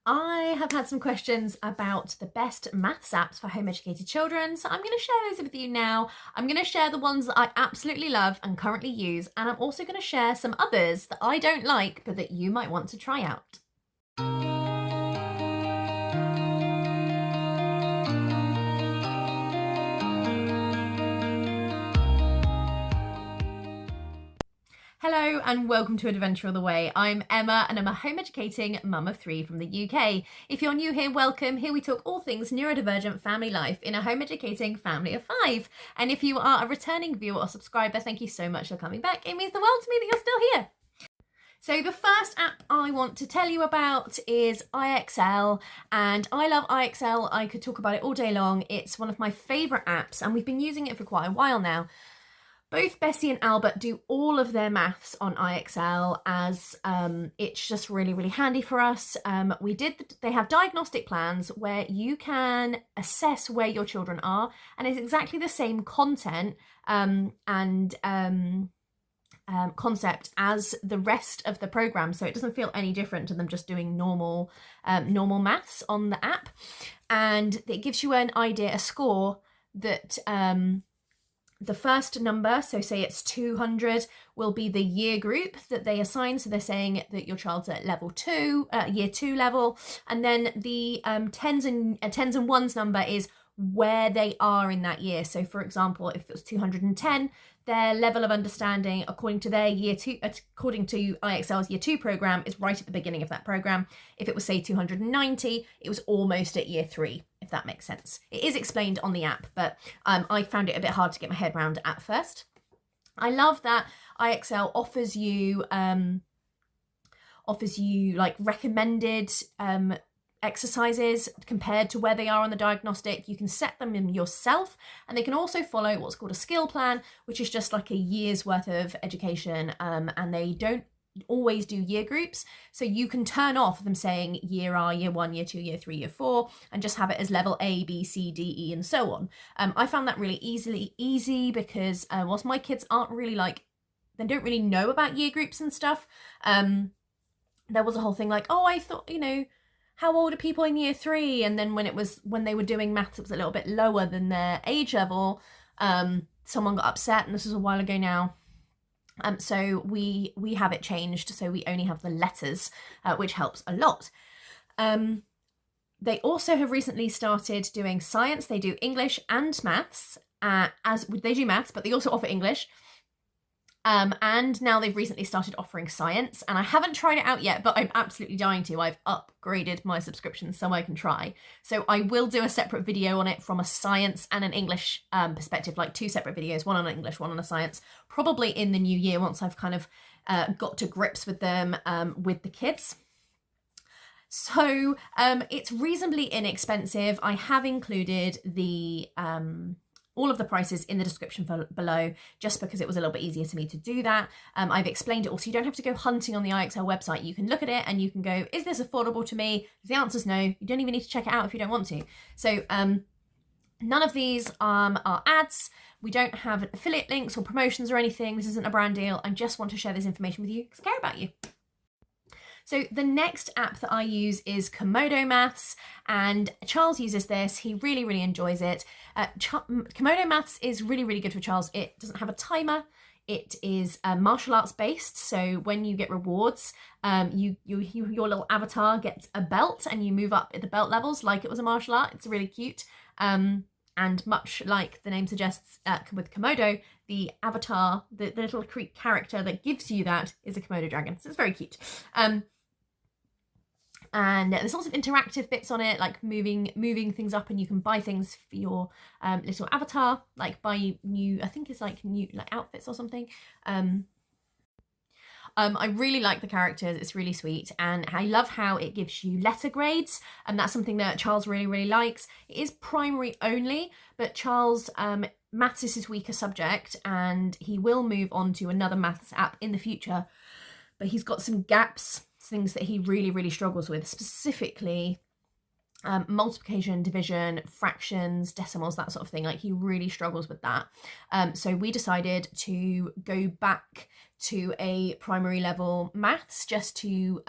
I have had some questions about the best maths apps for home educated children, so I'm going to share those with you now. I'm going to share the ones that I absolutely love and currently use, and I'm also going to share some others that I don't like but that you might want to try out. Hello and welcome to Adventure All the Way. I'm Emma and I'm a home educating mum of 3 from the UK. If you're new here, welcome. Here we talk all things neurodivergent family life in a home educating family of 5. And if you are a returning viewer or subscriber, thank you so much for coming back. It means the world to me that you're still here. So the first app I want to tell you about is IXL, and I love IXL. I could talk about it all day long. It's one of my favourite apps and we've been using it for quite a while now. Both Bessie and Albert do all of their maths on IXL as it's just really handy for us. They have diagnostic plans where you can assess where your children are, and it's exactly the same content and concept as the rest of the program, so it doesn't feel any different to them just doing normal maths on the app, and it gives you an idea, a score that the first number, so say it's 200, will be the year group that they assign. So they're saying that your child's at level 2, year 2 level. And then the tens and ones number is where they are in that year. So for example, if it was 210, their level of understanding according to their according to IXL's year 2 program is right at the beginning of that program. If it was say 290, it was almost at year 3, if that makes sense. It is explained on the app, but I found it a bit hard to get my head around at first. I love that IXL offers you like recommended exercises compared to where they are on the diagnostic. You can set them in yourself, and they can also follow what's called a skill plan, which is just like a year's worth of education, and they don't always do year groups, so you can turn off them saying year 1, year 2, year 3, year 4, and just have it as level A, B, C, D, E, and so on. I found that really easy because whilst my kids aren't really they don't really know about year groups and stuff, there was a whole thing like, oh, I thought, how old are people in year 3? And then when they were doing maths, it was a little bit lower than their age level. Someone got upset, and this was a while ago now. So we have it changed, so we only have the letters, which helps a lot. They also have recently started doing science. They do English and maths, as they do maths, but they also offer English. And now they've recently started offering science, and I haven't tried it out yet, but I'm absolutely dying to. I've upgraded my subscription so I can try. So I will do a separate video on it from a science and an English perspective, like 2 separate videos, one on English, one on a science, probably in the new year once I've kind of got to grips with them with the kids. So it's reasonably inexpensive. I have included the all of the prices in the description below, just because it was a little bit easier for me to do that. I've explained it all, so you don't have to go hunting on the IXL website. You can look at it and you can go, is this affordable to me? If the answer's no, you don't even need to check it out if you don't want to. So none of these are ads. We don't have affiliate links or promotions or anything. This isn't a brand deal. I just want to share this information with you because I care about you. So the next app that I use is Komodo Maths, and Charles uses this. He really enjoys it. Komodo Maths is really good for Charles. It doesn't have a timer. It is martial arts based, so when you get rewards, your little avatar gets a belt and you move up at the belt levels like it was a martial art. It's really cute. And much like the name suggests with Komodo, the avatar, the little character that gives you that is a Komodo dragon. So it's very cute. And there's lots of interactive bits on it, like moving things up, and you can buy things for your little avatar, like buy new, I think it's like new outfits or something. I really like the characters. It's really sweet, and I love how it gives you letter grades, and that's something that Charles really likes. It is primary only, but Charles, maths is his weaker subject, and he will move on to another maths app in the future, but he's got some gaps, things that he really struggles with, specifically multiplication, division, fractions, decimals, that sort of thing. Like, he really struggles with that. So we decided to go back to a primary level maths just to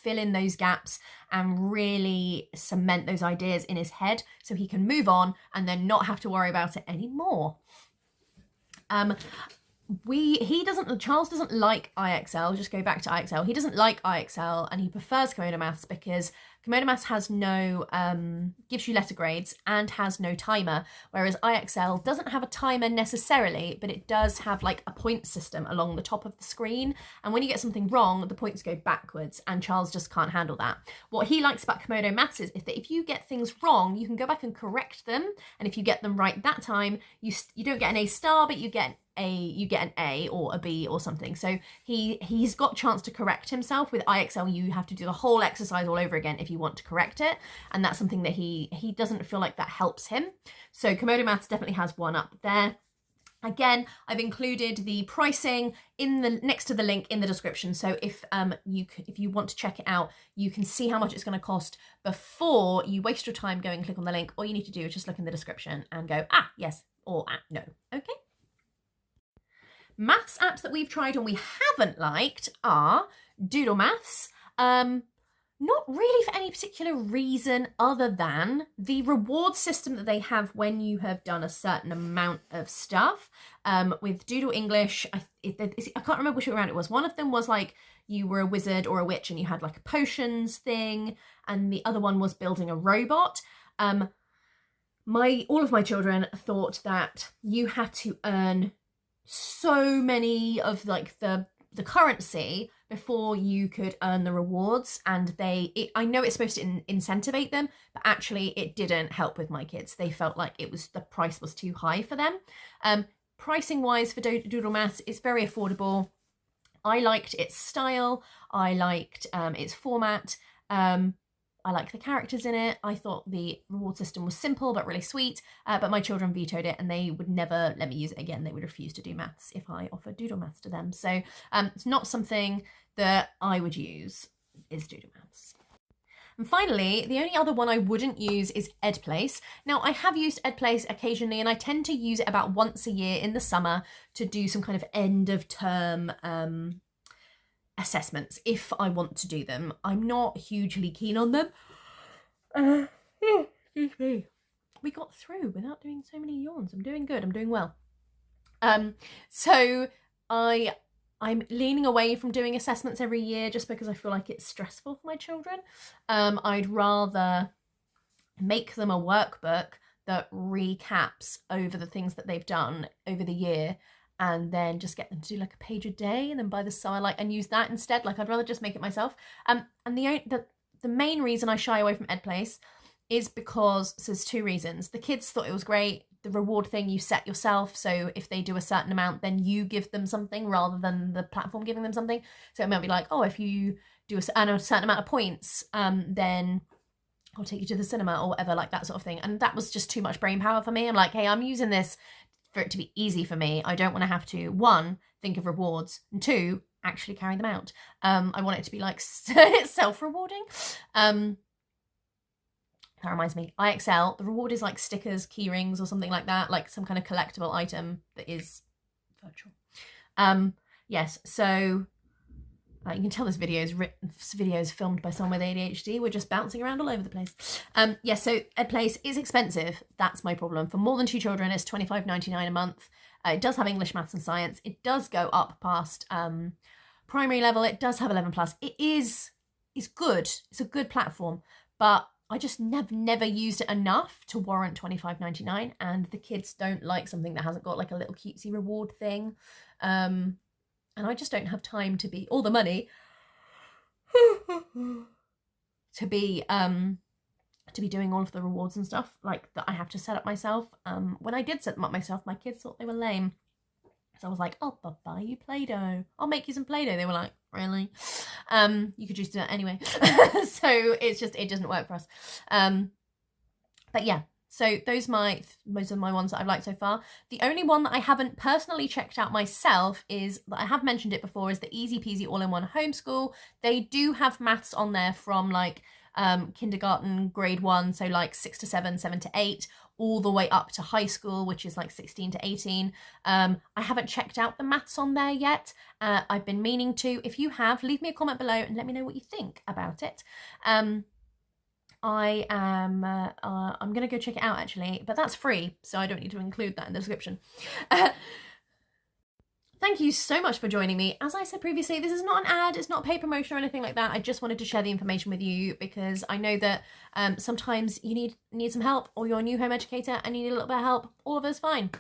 fill in those gaps and really cement those ideas in his head so he can move on and then not have to worry about it anymore. Charles doesn't like IXL, just go back to IXL. He doesn't like IXL and he prefers Komodo Maths because Komodo Maths has no, gives you letter grades and has no timer, whereas IXL doesn't have a timer necessarily, but it does have like a point system along the top of the screen. And when you get something wrong, the points go backwards and Charles just can't handle that. What he likes about Komodo Maths is that if you get things wrong, you can go back and correct them. And if you get them right that time, you don't get an A star, but you get an A or a B or something. So he's got a chance to correct himself. With IXL, you have to do the whole exercise all over again if you want to correct it. And that's something that he doesn't feel like that helps him. So Komodo Maths definitely has one up there. Again, I've included the pricing in the next to the link in the description. So if you want to check it out, you can see how much it's going to cost before you waste your time going and click on the link. All you need to do is just look in the description and go, yes, or no. Okay. Maths apps that we've tried and we haven't liked are Doodle Maths. Not really for any particular reason other than the reward system that they have when you have done a certain amount of stuff. With Doodle English, I can't remember which way around it was. One of them was like you were a wizard or a witch and you had like a potions thing, and the other one was building a robot. All of my children thought that you had to earn so many of like the currency before you could earn the rewards, and I know it's supposed to incentivate them, but actually it didn't help with my kids. They felt like the price was too high for them. Pricing wise for Doodle Maths, it's very affordable. I liked its style, I liked its format, I like the characters in it. I thought the reward system was simple but really sweet, but my children vetoed it and they would never let me use it again. They would refuse to do maths if I offered Doodle Maths to them. So it's not something that I would use, is Doodle Maths. And finally, the only other one I wouldn't use is EdPlace. Now, I have used EdPlace occasionally and I tend to use it about once a year in the summer to do some kind of end of term assessments if I want to do them. I'm not hugely keen on them. Excuse me. We got through without doing so many yawns. I'm doing good. I'm doing well. So I'm leaning away from doing assessments every year just because I feel like it's stressful for my children. I'd rather make them a workbook that recaps over the things that they've done over the year, and then just get them to do like a page a day, and then by the summer and use that instead. Like, I'd rather just make it myself. And the main reason I shy away from EdPlace is because, so there's two reasons. The kids thought it was great. The reward thing you set yourself, so if they do a certain amount, then you give them something rather than the platform giving them something. So it might be like, oh, if you do a certain amount of points, then I'll take you to the cinema or whatever, like that sort of thing. And that was just too much brain power for me. I'm like, hey, I'm using this for it to be easy for me. I don't want to have to, one, think of rewards, and two, actually carry them out. I want it to be like self-rewarding. That reminds me, IXL, the reward is like stickers, key rings or something like that, like some kind of collectible item that is virtual. Yes, so you can tell this video is filmed by someone with ADHD. We're just bouncing around all over the place. Yes, so EdPlace is expensive. That's my problem. For more than 2 children, it's $25.99 a month. It does have English, maths and science. It does go up past primary level. It does have 11+. It's good. It's a good platform, but I just never used it enough to warrant $25.99, and the kids don't like something that hasn't got like a little cutesy reward thing. And I just don't have time to be, or the money to be doing all of the rewards and stuff like that I have to set up myself. When I did set them up myself, my kids thought they were lame. So I was like, oh, I'll buy you Play-Doh. I'll make you some Play-Doh. They were like, really? You could just do that anyway. So it doesn't work for us. But yeah, so those are most of my ones that I've liked so far. The only one that I haven't personally checked out myself is, that I have mentioned it before, is the Easy Peasy All-in-One Homeschool. They do have maths on there from like kindergarten, grade 1, so like 6 to 7, 7 to 8, all the way up to high school, which is like 16 to 18. I haven't checked out the maths on there yet. I've been meaning to. If you have, leave me a comment below and let me know what you think about it. I'm gonna go check it out actually, but that's free, so I don't need to include that in the description. Thank you so much for joining me. As I said previously, this is not an ad, it's not a paid promotion or anything like that. I just wanted to share the information with you because I know that sometimes you need some help, or you're a new home educator and you need a little bit of help. All of us fine.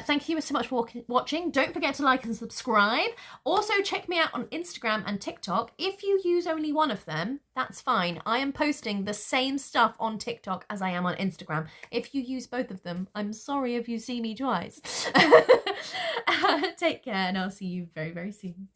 Thank you so much for watching. Don't forget to like and subscribe. Also check me out on Instagram and TikTok. If you use only one of them, that's fine. I am posting the same stuff on TikTok as I am on Instagram. If you use both of them, I'm sorry if you see me twice. Take care and I'll see you very, very soon.